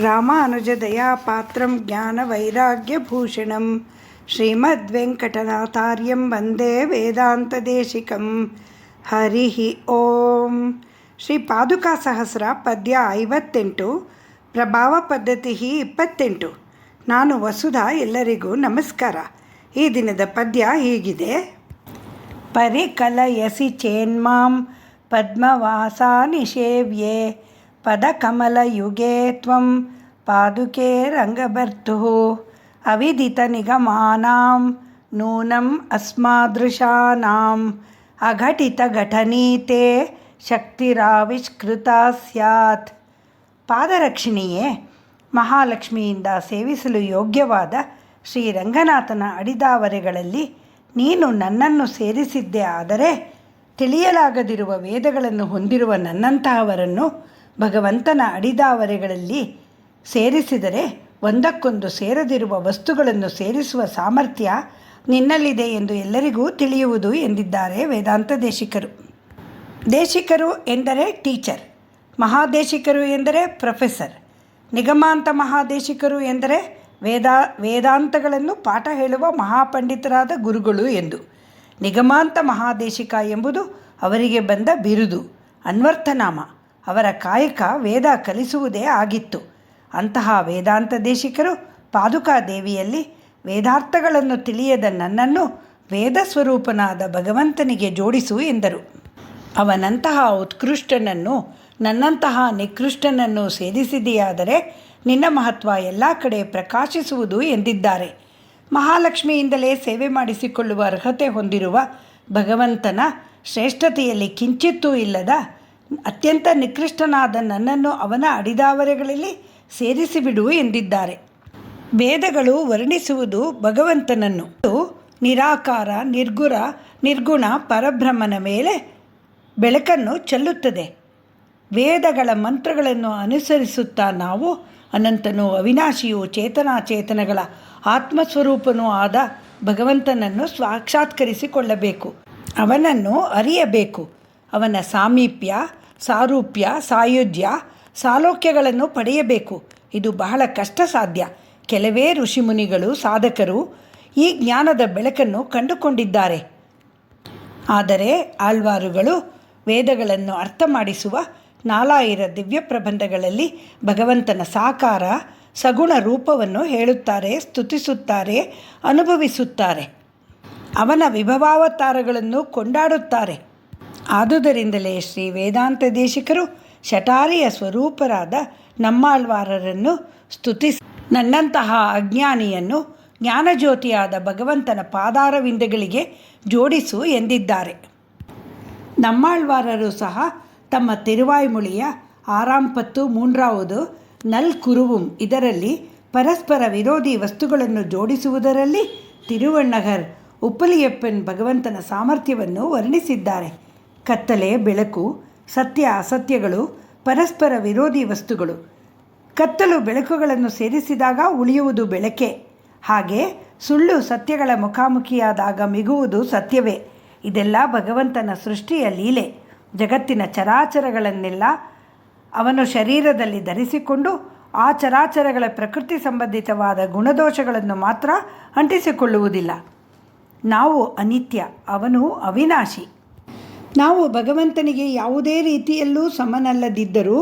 ರಾಮಾನುಜದಯಾಪಾತ್ರಂ ಜ್ಞಾನವೈರಾಗ್ಯಭೂಷಣಂ ಶ್ರೀಮದ್ವೆಂಕಟನಾಥಾರ್ಯಂ ವಂದೇ ವೇದಾಂತದೇಶಿಕಂ. ಹರಿ ಓಂ. ಶ್ರೀ ಪಾದುಕಾ ಸಹಸ್ರ ಪದ್ಯ 58, ಪ್ರಭಾವ ಪದ್ಧತಿ 28. ನಾನು ವಸುಧಾ. ಎಲ್ಲರಿಗೂ ನಮಸ್ಕಾರ. ಈ ದಿನದ ಪದ್ಯ ಹೀಗಿದೆ. ಪರಿಕಲಯಸಿ ಚೇನ್ಮಾಂ ಪದ್ಮವಾಸಾ ನಿಷೇವ್ಯೆ ಪದಕಮಲಯುಗೇ ತ್ವಂ ಪಾದುಕೆ ರಂಗಭರ್ತುಃ ಅವಿದಿತ ನಿಗಮಾನಾಂ ನೂನಂ ಅಸ್ಮಾದೃಶಾನಾಂ ಅಘಟಿತ ಘಟನೀತೆ ಶಕ್ತಿರಾವಿಷ್ಕೃತ ಸ್ಯಾತ್. ಪಾದರಕ್ಷಿಣಿಯೇ, ಮಹಾಲಕ್ಷ್ಮಿಯಿಂದ ಸೇವಿಸಲು ಯೋಗ್ಯವಾದ ಶ್ರೀರಂಗನಾಥನ ಅಡಿದಾವರೆಗಳಲ್ಲಿ ನೀನು ನನ್ನನ್ನು ಸೇರಿಸಿದ್ದೇ ಆದರೆ ತಿಳಿಯಲಾಗದಿರುವ ವೇದಗಳನ್ನು ಹೊಂದಿರುವ ನನ್ನಂತಹವರನ್ನು ಭಗವಂತನ ಅಡಿದಾವರೆಗಳಲ್ಲಿ ಸೇರಿಸಿದರೆ ಒಂದಕ್ಕೊಂದು ಸೇರದಿರುವ ವಸ್ತುಗಳನ್ನು ಸೇರಿಸುವ ಸಾಮರ್ಥ್ಯ ನಿನ್ನಲ್ಲಿದೆ ಎಂದು ಎಲ್ಲರಿಗೂ ತಿಳಿಯುವುದು ಎಂದಿದ್ದಾರೆ ವೇದಾಂತ ದೇಶಿಕರು. ದೇಶಿಕರು ಎಂದರೆ ಟೀಚರ್, ಮಹಾದೇಶಿಕರು ಎಂದರೆ ಪ್ರೊಫೆಸರ್, ನಿಗಮಾಂತ ಮಹಾದೇಶಿಕರು ಎಂದರೆ ವೇದಾಂತಗಳನ್ನು ಪಾಠ ಹೇಳುವ ಮಹಾಪಂಡಿತರಾದ ಗುರುಗಳು ಎಂದು. ನಿಗಮಾಂತ ಮಹಾದೇಶಿಕ ಎಂಬುದು ಅವರಿಗೆ ಬಂದ ಬಿರುದು, ಅನ್ವರ್ಥನಾಮ. ಅವರ ಕಾಯಕ ವೇದ ಕಲಿಸುವುದೇ ಆಗಿತ್ತು. ಅಂತಹ ವೇದಾಂತ ದೇಶಿಕರು ಪಾದುಕಾದೇವಿಯಲ್ಲಿ ವೇದಾರ್ಥಗಳನ್ನು ತಿಳಿಯದ ನನ್ನನ್ನು ವೇದ ಸ್ವರೂಪನಾದ ಭಗವಂತನಿಗೆ ಜೋಡಿಸು ಎಂದರು. ಅವನಂತಹ ಉತ್ಕೃಷ್ಟನನ್ನು ನನ್ನಂತಹ ನಿಕೃಷ್ಟನನ್ನು ಸೇರಿಸಿದೆಯಾದರೆ ನಿನ್ನ ಮಹತ್ವ ಎಲ್ಲ ಕಡೆ ಪ್ರಕಾಶಿಸುವುದು ಎಂದಿದ್ದಾರೆ. ಮಹಾಲಕ್ಷ್ಮಿಯಿಂದಲೇ ಸೇವೆ ಮಾಡಿಸಿಕೊಳ್ಳುವ ಅರ್ಹತೆ ಹೊಂದಿರುವ ಭಗವಂತನ ಶ್ರೇಷ್ಠತೆಯಲ್ಲಿ ಕಿಂಚಿತ್ತೂ ಇಲ್ಲದ ಅತ್ಯಂತ ನಿಕೃಷ್ಟನಾದ ನನ್ನನ್ನು ಅವನ ಅಡಿದಾವರೆಗಳಲ್ಲಿ ಸೇರಿಸಿಬಿಡು ಎಂದಿದ್ದಾರೆ. ವೇದಗಳು ವರ್ಣಿಸುವುದು ಭಗವಂತನನ್ನು. ನಿರಾಕಾರ, ನಿರ್ಗುಣ ಪರಬ್ರಹ್ಮನ ಮೇಲೆ ಬೆಳಕನ್ನು ಚೆಲ್ಲುತ್ತದೆ. ವೇದಗಳ ಮಂತ್ರಗಳನ್ನು ಅನುಸರಿಸುತ್ತಾ ನಾವು ಅನಂತನೂ ಅವಿನಾಶಿಯೂ ಚೇತನಾಚೇತನಗಳ ಆತ್ಮಸ್ವರೂಪನೂ ಆದ ಭಗವಂತನನ್ನು ಸಾಕ್ಷಾತ್ಕರಿಸಿಕೊಳ್ಳಬೇಕು. ಅವನನ್ನು ಅರಿಯಬೇಕು. ಅವನ ಸಾಮೀಪ್ಯ, ಸಾರೂಪ್ಯ, ಸಾಯುಜ್ಯ, ಸಾಲೋಕ್ಯಗಳನ್ನು ಪಡೆಯಬೇಕು. ಇದು ಬಹಳ ಕಷ್ಟ ಸಾಧ್ಯ. ಕೆಲವೇ ಋಷಿಮುನಿಗಳು, ಸಾಧಕರು ಈ ಜ್ಞಾನದ ಬೆಳಕನ್ನು ಕಂಡುಕೊಂಡಿದ್ದಾರೆ. ಆದರೆ ಆಳ್ವಾರುಗಳು ವೇದಗಳನ್ನು ಅರ್ಥ ಮಾಡಿಸುವ 4000 ದಿವ್ಯ ಪ್ರಬಂಧಗಳಲ್ಲಿ ಭಗವಂತನ ಸಾಕಾರ ಸಗುಣ ರೂಪವನ್ನು ಹೇಳುತ್ತಾರೆ, ಸ್ತುತಿಸುತ್ತಾರೆ, ಅನುಭವಿಸುತ್ತಾರೆ. ಅವನ ವಿಭವಾವತಾರಗಳನ್ನು ಕೊಂಡಾಡುತ್ತಾರೆ. ಆದುದರಿಂದಲೇ ಶ್ರೀ ವೇದಾಂತ ದೇಶಿಕರು ಶಟಾರಿಯ ಸ್ವರೂಪರಾದ ನಮ್ಮಾಳ್ವಾರರನ್ನು ಸ್ತುತಿಸಿ ನನ್ನಂತಹ ಅಜ್ಞಾನಿಯನ್ನು ಜ್ಞಾನಜ್ಯೋತಿಯಾದ ಭಗವಂತನ ಪಾದಾರವಿಂದಗಳಿಗೆ ಜೋಡಿಸು ಎಂದಿದ್ದಾರೆ. ನಮ್ಮಾಳ್ವಾರರು ಸಹ ತಮ್ಮ ತಿರುವಾಯ್ಮೊಳಿಯ 6-10 ನಲ್ ಕುರುವುಂ ಇದರಲ್ಲಿ ಪರಸ್ಪರ ವಿರೋಧಿ ವಸ್ತುಗಳನ್ನು ಜೋಡಿಸುವುದರಲ್ಲಿ ತಿರುವಣ್ಣಗರ್ ಉಪ್ಪಲಿಯಪ್ಪನ್ ಭಗವಂತನ ಸಾಮರ್ಥ್ಯವನ್ನು ವರ್ಣಿಸಿದ್ದಾರೆ. ಕತ್ತಲೆ, ಬೆಳಕು, ಸತ್ಯ ಅಸತ್ಯಗಳು ಪರಸ್ಪರ ವಿರೋಧಿ ವಸ್ತುಗಳು. ಕತ್ತಲು ಬೆಳಕುಗಳನ್ನು ಸೇರಿಸಿದಾಗ ಉಳಿಯುವುದು ಬೆಳಕೆ. ಹಾಗೆ ಸುಳ್ಳು ಸತ್ಯಗಳ ಮುಖಾಮುಖಿಯಾದಾಗ ಮಿಗುವುದು ಸತ್ಯವೇ. ಇದೆಲ್ಲ ಭಗವಂತನ ಸೃಷ್ಟಿಯ ಲೀಲೆ. ಜಗತ್ತಿನ ಚರಾಚರಗಳನ್ನೆಲ್ಲ ಅವನು ಶರೀರದಲ್ಲಿ ಧರಿಸಿಕೊಂಡು ಆ ಚರಾಚರಗಳ ಪ್ರಕೃತಿ ಸಂಬಂಧಿತವಾದ ಗುಣದೋಷಗಳನ್ನು ಮಾತ್ರ ಅಂಟಿಸಿಕೊಳ್ಳುವುದಿಲ್ಲ. ನಾವು ಅನಿತ್ಯ, ಅವನು ಅವಿನಾಶಿ. ನಾವು ಭಗವಂತನಿಗೆ ಯಾವುದೇ ರೀತಿಯಲ್ಲೂ ಸಮನಲ್ಲದಿದ್ದರೂ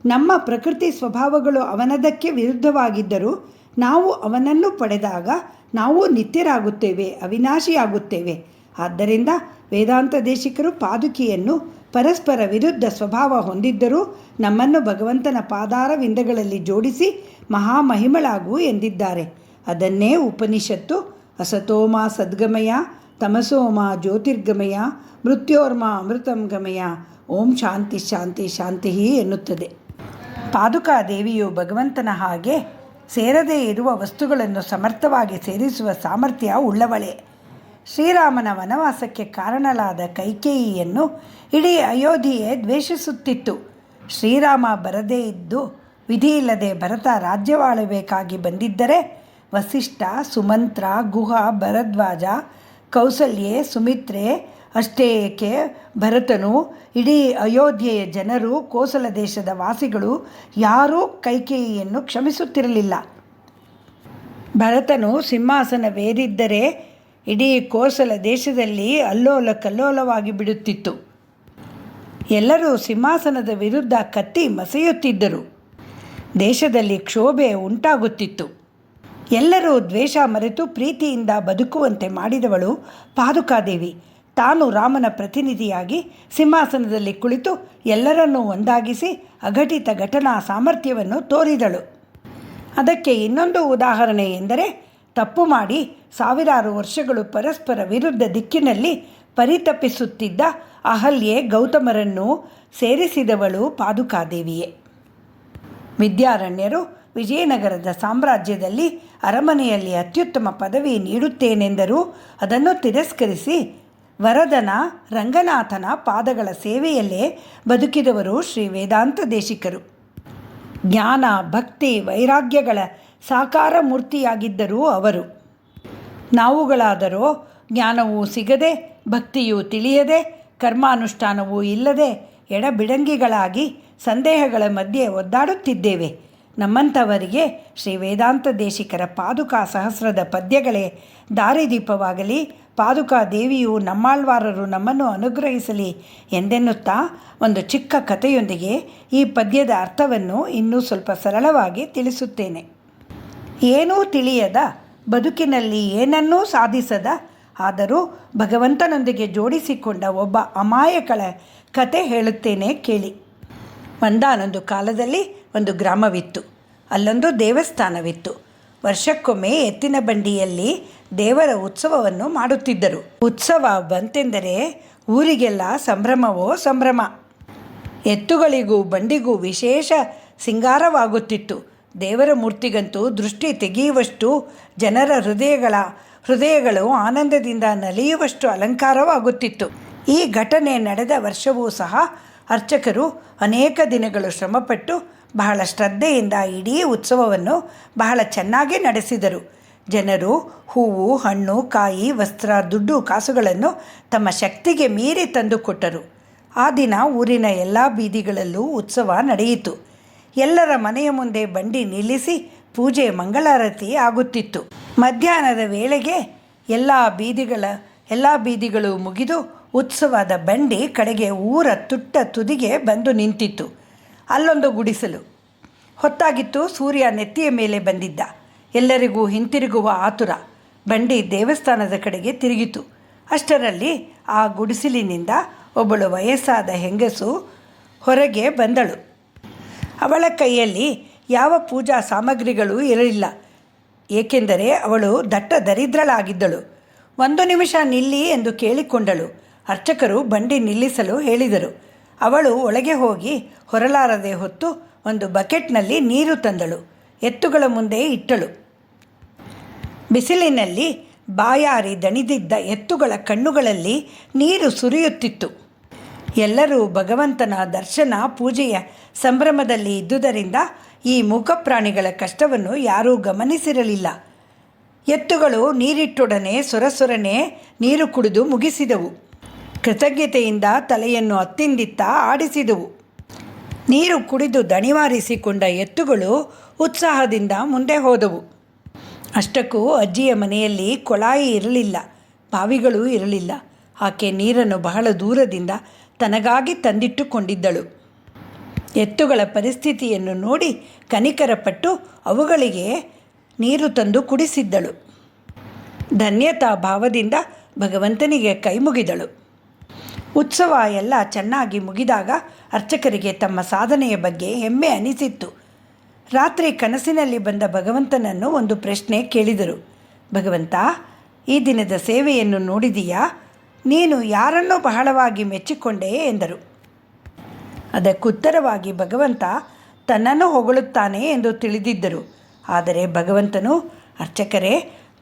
ನಮ್ಮ ಪ್ರಕೃತಿ ಸ್ವಭಾವಗಳು ಅವನದಕ್ಕೆ ವಿರುದ್ಧವಾಗಿದ್ದರೂ ನಾವು ಅವನನ್ನು ಪಡೆದಾಗ ನಾವು ನಿತ್ಯರಾಗುತ್ತೇವೆ, ಅವಿನಾಶಿಯಾಗುತ್ತೇವೆ. ಆದ್ದರಿಂದ ವೇದಾಂತ ದೇಶಿಕರು ಪಾದುಕೆಯನ್ನು ಪರಸ್ಪರ ವಿರುದ್ಧ ಸ್ವಭಾವ ಹೊಂದಿದ್ದರೂ ನಮ್ಮನ್ನು ಭಗವಂತನ ಪಾದಾರವಿಂದಗಳಲ್ಲಿ ಜೋಡಿಸಿ ಮಹಾಮಹಿಮಳಾಗು ಎಂದಿದ್ದಾರೆ. ಅದನ್ನೇ ಉಪನಿಷತ್ತು ಅಸತೋಮ ಸದ್ಗಮಯ ತಮಸೋಮ ಜ್ಯೋತಿರ್ಗಮಯ ಮೃತ್ಯೋರ್ಮ ಅಮೃತಂ ಗಮಯ ಓಂ ಶಾಂತಿ ಶಾಂತಿ ಶಾಂತಿ ಎನ್ನುತ್ತದೆ. ಪಾದುಕಾದೇವಿಯು ಭಗವಂತನ ಹಾಗೆ ಸೇರದೇ ಇರುವ ವಸ್ತುಗಳನ್ನು ಸಮರ್ಥವಾಗಿ ಸೇರಿಸುವ ಸಾಮರ್ಥ್ಯ ಉಳ್ಳವಳೇ. ಶ್ರೀರಾಮನ ವನವಾಸಕ್ಕೆ ಕಾರಣಲಾದ ಕೈಕೇಯಿಯನ್ನು ಇಡೀ ಅಯೋಧ್ಯೆಯೇ ದ್ವೇಷಿಸುತ್ತಿತ್ತು. ಶ್ರೀರಾಮ ಬರದೇ ಇದ್ದು ವಿಧಿಯಿಲ್ಲದೆ ಭರತ ರಾಜ್ಯವಾಳಬೇಕಾಗಿ ಬಂದಿದ್ದರೆ ವಸಿಷ್ಠ, ಸುಮಂತ್ರ, ಗುಹ, ಭರದ್ವಾಜ, ಕೌಸಲ್ಯೆ, ಸುಮಿತ್ರೆ, ಅಷ್ಟೇ ಏಕೆ, ಭರತನು, ಇಡೀ ಅಯೋಧ್ಯೆಯ ಜನರು, ಕೋಸಲ ದೇಶದ ವಾಸಿಗಳು ಯಾರೂ ಕೈಕೇಯಿಯನ್ನು ಕ್ಷಮಿಸುತ್ತಿರಲಿಲ್ಲ. ಭರತನು ಸಿಂಹಾಸನವೇರಿದ್ದರೆ ಇಡೀ ಕೋಸಲ ದೇಶದಲ್ಲಿ ಅಲ್ಲೋಲ ಕಲ್ಲೋಲವಾಗಿ ಬಿಡುತ್ತಿತ್ತು. ಎಲ್ಲರೂ ಸಿಂಹಾಸನದ ವಿರುದ್ಧ ಕತ್ತಿ ಮಸೆಯುತ್ತಿದ್ದರು. ದೇಶದಲ್ಲಿ ಕ್ಷೋಭೆ ಉಂಟಾಗುತ್ತಿತ್ತು. ಎಲ್ಲರೂ ದ್ವೇಷ ಮರೆತು ಪ್ರೀತಿಯಿಂದ ಬದುಕುವಂತೆ ಮಾಡಿದವಳು ಪಾದುಕಾದೇವಿ. ತಾನು ರಾಮನ ಪ್ರತಿನಿಧಿಯಾಗಿ ಸಿಂಹಾಸನದಲ್ಲಿ ಕುಳಿತು ಎಲ್ಲರನ್ನೂ ಒಂದಾಗಿಸಿ ಅಘಟಿತ ಘಟನಾ ಸಾಮರ್ಥ್ಯವನ್ನು ತೋರಿದಳು. ಅದಕ್ಕೆ ಇನ್ನೊಂದು ಉದಾಹರಣೆ ಎಂದರೆ, ತಪ್ಪು ಮಾಡಿ ಸಾವಿರಾರು ವರ್ಷಗಳು ಪರಸ್ಪರ ವಿರುದ್ಧ ದಿಕ್ಕಿನಲ್ಲಿ ಪರಿತಪಿಸುತ್ತಿದ್ದ ಅಹಲ್ಯೆ ಗೌತಮರನ್ನು ಸೇರಿಸಿದವಳು ಪಾದುಕಾದೇವಿಯೇ. ವಿದ್ಯಾರಣ್ಯರು ವಿಜಯನಗರದ ಸಾಮ್ರಾಜ್ಯದಲ್ಲಿ ಅರಮನೆಯಲ್ಲಿ ಅತ್ಯುತ್ತಮ ಪದವಿ ನೀಡುತ್ತೇನೆಂದರೂ ಅದನ್ನು ತಿರಸ್ಕರಿಸಿ ವರದನ ರಂಗನಾಥನ ಪಾದಗಳ ಸೇವೆಯಲ್ಲೇ ಬದುಕಿದವರು ಶ್ರೀ ವೇದಾಂತ ದೇಶಿಕರು. ಜ್ಞಾನ, ಭಕ್ತಿ, ವೈರಾಗ್ಯಗಳ ಸಾಕಾರ ಮೂರ್ತಿಯಾಗಿದ್ದರು ಅವರು. ನಾವುಗಳಾದರೋ ಜ್ಞಾನವೂ ಸಿಗದೆ, ಭಕ್ತಿಯೂ ತಿಳಿಯದೆ, ಕರ್ಮಾನುಷ್ಠಾನವೂ ಇಲ್ಲದೆ ಎಡಬಿಡಂಗಿಗಳಾಗಿ ಸಂದೇಹಗಳ ಮಧ್ಯೆ ಒದ್ದಾಡುತ್ತಿದ್ದೇವೆ. ನಮ್ಮಂಥವರಿಗೆ ಶ್ರೀ ವೇದಾಂತ ದೇಶಿಕರ ಪಾದುಕಾ ಸಹಸ್ರದ ಪದ್ಯಗಳೇ ದಾರಿದೀಪವಾಗಲಿ, ಪಾದುಕಾ ದೇವಿಯು ನಮ್ಮಾಳ್ವಾರರು ನಮ್ಮನ್ನು ಅನುಗ್ರಹಿಸಲಿ ಎಂದೆನ್ನುತ್ತಾ ಒಂದು ಚಿಕ್ಕ ಕಥೆಯೊಂದಿಗೆ ಈ ಪದ್ಯದ ಅರ್ಥವನ್ನು ಇನ್ನೂ ಸ್ವಲ್ಪ ಸರಳವಾಗಿ ತಿಳಿಸುತ್ತೇನೆ. ಏನೂ ತಿಳಿಯದ, ಬದುಕಿನಲ್ಲಿ ಏನನ್ನೂ ಸಾಧಿಸದ, ಆದರೂ ಭಗವಂತನೊಂದಿಗೆ ಜೋಡಿಸಿಕೊಂಡ ಒಬ್ಬ ಅಮಾಯಕಳ ಕತೆ ಹೇಳುತ್ತೇನೆ ಕೇಳಿ. ಒಂದಾನೊಂದು ಕಾಲದಲ್ಲಿ ಒಂದು ಗ್ರಾಮವಿತ್ತು. ಅಲ್ಲೊಂದು ದೇವಸ್ಥಾನವಿತ್ತು. ವರ್ಷಕ್ಕೊಮ್ಮೆ ಎತ್ತಿನ ಬಂಡಿಯಲ್ಲಿ ದೇವರ ಉತ್ಸವವನ್ನು ಮಾಡುತ್ತಿದ್ದರು. ಉತ್ಸವ ಬಂತೆಂದರೆ ಊರಿಗೆಲ್ಲ ಸಂಭ್ರಮವೋ ಸಂಭ್ರಮ. ಎತ್ತುಗಳಿಗೂ ಬಂಡಿಗೂ ವಿಶೇಷ ಸಿಂಗಾರವಾಗುತ್ತಿತ್ತು. ದೇವರ ಮೂರ್ತಿಗಂತೂ ದೃಷ್ಟಿ ತೆಗೆಯುವಷ್ಟು, ಜನರ ಹೃದಯಗಳು ಆನಂದದಿಂದ ನಲಿಯುವಷ್ಟು ಅಲಂಕಾರವಾಗುತ್ತಿತ್ತು. ಈ ಘಟನೆ ನಡೆದ ವರ್ಷವೂ ಸಹ ಅರ್ಚಕರು ಅನೇಕ ದಿನಗಳು ಶ್ರಮಪಟ್ಟು ಬಹಳ ಶ್ರದ್ಧೆಯಿಂದ ಇಡೀ ಉತ್ಸವವನ್ನು ಬಹಳ ಚೆನ್ನಾಗಿ ನಡೆಸಿದರು. ಜನರು ಹೂವು, ಹಣ್ಣು, ಕಾಯಿ, ವಸ್ತ್ರ, ದುಡ್ಡು, ಕಾಸುಗಳನ್ನು ತಮ್ಮ ಶಕ್ತಿಗೆ ಮೀರಿ ತಂದುಕೊಟ್ಟರು. ಆ ದಿನ ಊರಿನ ಎಲ್ಲ ಬೀದಿಗಳಲ್ಲೂ ಉತ್ಸವ ನಡೆಯಿತು. ಎಲ್ಲರ ಮನೆಯ ಮುಂದೆ ಬಂಡಿ ನಿಲ್ಲಿಸಿ ಪೂಜೆ, ಮಂಗಳಾರತಿ ಆಗುತ್ತಿತ್ತು. ಮಧ್ಯಾಹ್ನದ ವೇಳೆಗೆ ಎಲ್ಲ ಬೀದಿಗಳು ಮುಗಿದು ಉತ್ಸವದ ಬಂಡಿ ಕಡೆಗೆ ಊರ ತುದಿಗೆ ಬಂದು ನಿಂತಿತ್ತು. ಅಲ್ಲೊಂದು ಗುಡಿಸಲು. ಹೊತ್ತಾಗಿತ್ತು. ಸೂರ್ಯ ನೆತ್ತಿಯ ಮೇಲೆ ಬಂದಿದ್ದ. ಎಲ್ಲರಿಗೂ ಹಿಂತಿರುಗುವ ಆತುರ. ಬಂಡಿ ದೇವಸ್ಥಾನದ ಕಡೆಗೆ ತಿರುಗಿತು. ಅಷ್ಟರಲ್ಲಿ ಆ ಗುಡಿಸಲಿನಿಂದ ಒಬ್ಬಳು ವಯಸ್ಸಾದ ಹೆಂಗಸು ಹೊರಗೆ ಬಂದಳು. ಅವಳ ಕೈಯಲ್ಲಿ ಯಾವ ಪೂಜಾ ಸಾಮಗ್ರಿಗಳೂ ಇರಲಿಲ್ಲ. ಏಕೆಂದರೆ ಅವಳು ದಟ್ಟ ದರಿದ್ರಳಾಗಿದ್ದಳು. 1 ನಿಮಿಷ ನಿಲ್ಲಿ ಎಂದು ಕೇಳಿಕೊಂಡಳು. ಅರ್ಚಕರು ಬಂಡಿ ನಿಲ್ಲಿಸಲು ಹೇಳಿದರು. ಅವಳು ಒಳಗೆ ಹೋಗಿ ಹೊರಲಾರದೆ ಹೊತ್ತು ಒಂದು ಬಕೆಟ್ನಲ್ಲಿ ನೀರು ತಂದಳು. ಎತ್ತುಗಳ ಮುಂದೆ ಇಟ್ಟಳು. ಬಿಸಿಲಿನಲ್ಲಿ ಬಾಯಾರಿ ದಣಿದಿದ್ದ ಎತ್ತುಗಳ ಕಣ್ಣುಗಳಲ್ಲಿ ನೀರು ಸುರಿಯುತ್ತಿತ್ತು. ಎಲ್ಲರೂ ಭಗವಂತನ ದರ್ಶನ, ಪೂಜೆಯ ಸಂಭ್ರಮದಲ್ಲಿ ಇದ್ದುದರಿಂದ ಈ ಮೂಕಪ್ರಾಣಿಗಳ ಕಷ್ಟವನ್ನು ಯಾರೂ ಗಮನಿಸಿರಲಿಲ್ಲ. ಎತ್ತುಗಳು ನೀರಿಟ್ಟೊಡನೆ ಸೊರಸೊರನೆ ನೀರು ಕುಡಿದು ಮುಗಿಸಿದವು. ಕೃತಜ್ಞತೆಯಿಂದ ತಲೆಯನ್ನು ಅತ್ತಿಂದಿತ್ತ ಆಡಿಸಿದವು. ನೀರು ಕುಡಿದು ದಣಿವಾರಿಸಿಕೊಂಡ ಎತ್ತುಗಳು ಉತ್ಸಾಹದಿಂದ ಮುಂದೆ ಹೋದವು. ಅಷ್ಟಕ್ಕೂ ಅಜ್ಜಿಯ ಮನೆಯಲ್ಲಿ ಕೊಳಾಯಿ ಇರಲಿಲ್ಲ, ಬಾವಿಗಳೂ ಇರಲಿಲ್ಲ. ಆಕೆ ನೀರನ್ನು ಬಹಳ ದೂರದಿಂದ ತನಗಾಗಿ ತಂದಿಟ್ಟುಕೊಂಡಿದ್ದಳು. ಎತ್ತುಗಳ ಪರಿಸ್ಥಿತಿಯನ್ನು ನೋಡಿ ಕನಿಕರಪಟ್ಟು ಅವುಗಳಿಗೆ ನೀರು ತಂದು ಕುಡಿಸಿದ್ದಳು. ಧನ್ಯತಾ ಭಾವದಿಂದ ಭಗವಂತನಿಗೆ ಕೈಮುಗಿದಳು. ಉತ್ಸವ ಎಲ್ಲ ಚೆನ್ನಾಗಿ ಮುಗಿದಾಗ ಅರ್ಚಕರಿಗೆ ತಮ್ಮ ಸಾಧನೆಯ ಬಗ್ಗೆ ಹೆಮ್ಮೆ ಅನಿಸಿತ್ತು. ರಾತ್ರಿ ಕನಸಿನಲ್ಲಿ ಬಂದ ಭಗವಂತನನ್ನು ಒಂದು ಪ್ರಶ್ನೆ ಕೇಳಿದರು. ಭಗವಂತ, ಈ ದಿನದ ಸೇವೆಯನ್ನು ನೋಡಿದೀಯಾ? ನೀನು ಯಾರನ್ನೂ ಬಹಳವಾಗಿ ಮೆಚ್ಚಿಕೊಂಡೆ ಎಂದರು. ಅದಕ್ಕುತ್ತರವಾಗಿ ಭಗವಂತ ತನ್ನನ್ನು ಹೊಗಳುತ್ತಾನೆ ಎಂದು ತಿಳಿದಿದ್ದರು. ಆದರೆ ಭಗವಂತನು, ಅರ್ಚಕರೇ,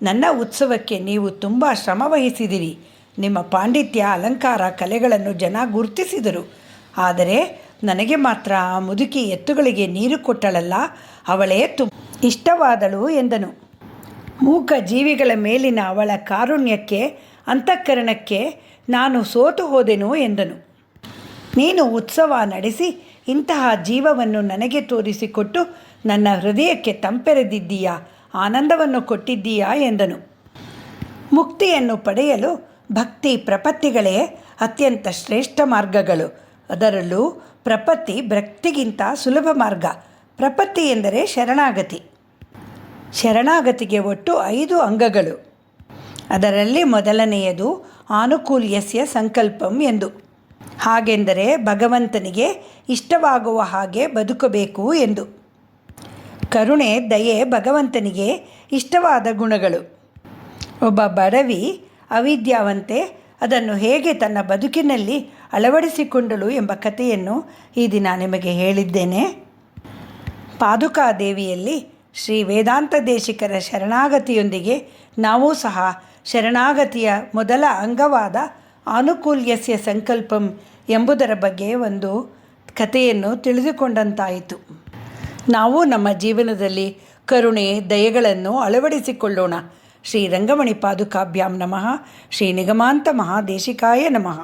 ನನ್ನ ಉತ್ಸವಕ್ಕೆ ನೀವು ತುಂಬ ಶ್ರಮವಹಿಸಿದಿರಿ. ನಿಮ್ಮ ಪಾಂಡಿತ್ಯ, ಅಲಂಕಾರ, ಕಲೆಗಳನ್ನು ಜನ ಗುರುತಿಸಿದರು. ಆದರೆ ನನಗೆ ಮಾತ್ರ ಆ ಮುದುಕಿ ಎತ್ತುಗಳಿಗೆ ನೀರು ಕೊಟ್ಟಳಲ್ಲ, ಅವಳೇ ಇಷ್ಟವಾದಳು ಎಂದನು. ಮೂಕ ಜೀವಿಗಳ ಮೇಲಿನ ಅವಳ ಕಾರುಣ್ಯಕ್ಕೆ, ಅಂತಃಕರಣಕ್ಕೆ ನಾನು ಸೋತು ಹೋದೆನು ಎಂದನು. ನೀನು ಉತ್ಸವ ನಡೆಸಿ ಇಂತಹ ಜೀವವನ್ನು ನನಗೆ ತೋರಿಸಿಕೊಟ್ಟು ನನ್ನ ಹೃದಯಕ್ಕೆ ತಂಪೆರೆದಿದ್ದೀಯಾ, ಆನಂದವನ್ನು ಕೊಟ್ಟಿದ್ದೀಯಾ ಎಂದನು. ಮುಕ್ತಿಯನ್ನು ಪಡೆಯಲು ಭಕ್ತಿ ಪ್ರಪತ್ತಿಗಳೇ ಅತ್ಯಂತ ಶ್ರೇಷ್ಠ ಮಾರ್ಗಗಳು. ಅದರಲ್ಲೂ ಪ್ರಪತ್ತಿ ಭಕ್ತಿಗಿಂತ ಸುಲಭ ಮಾರ್ಗ. ಪ್ರಪತ್ತಿ ಎಂದರೆ ಶರಣಾಗತಿ. ಶರಣಾಗತಿಗೆ ಒಟ್ಟು 5 ಅಂಗಗಳು. ಅದರಲ್ಲಿ ಮೊದಲನೆಯದು ಆನುಕೂಲ್ಯಸ್ಯ ಸಂಕಲ್ಪಂ ಎಂದು. ಹಾಗೆಂದರೆ ಭಗವಂತನಿಗೆ ಇಷ್ಟವಾಗುವ ಹಾಗೆ ಬದುಕಬೇಕು ಎಂದು. ಕರುಣೆ, ದಯೆ ಭಗವಂತನಿಗೆ ಇಷ್ಟವಾದ ಗುಣಗಳು. ಒಬ್ಬ ಬಡವಿ ಅವಿದ್ಯಾವಂತೆ ಅದನ್ನು ಹೇಗೆ ತನ್ನ ಬದುಕಿನಲ್ಲಿ ಅಳವಡಿಸಿಕೊಂಡಳು ಎಂಬ ಕಥೆಯನ್ನು ಈ ದಿನ ನಿಮಗೆ ಹೇಳಿದ್ದೇನೆ. ಪಾದುಕಾದೇವಿಯಲ್ಲಿ ಶ್ರೀ ವೇದಾಂತ ದೇಶಿಕರ ಶರಣಾಗತಿಯೊಂದಿಗೆ ನಾವು ಸಹ ಶರಣಾಗತಿಯ ಮೊದಲ ಅಂಗವಾದ ಆನುಕೂಲ್ಯಸ್ಯ ಸಂಕಲ್ಪಂ ಎಂಬುದರ ಬಗ್ಗೆ ಒಂದು ಕಥೆಯನ್ನು ತಿಳಿದುಕೊಂಡಂತಾಯಿತು. ನಾವು ನಮ್ಮ ಜೀವನದಲ್ಲಿ ಕರುಣೆ, ದಯೆಗಳನ್ನು ಅಳವಡಿಸಿಕೊಳ್ಳೋಣ. ಶ್ರೀ ರಂಗಮಣಿ ಪಾದುಕಾಭ್ಯಾಂ ನಮಃ. ಶ್ರೀ ನಿಗಮಾಂತ ಮಹಾದೇಶಿಕಾಯ ನಮಃ.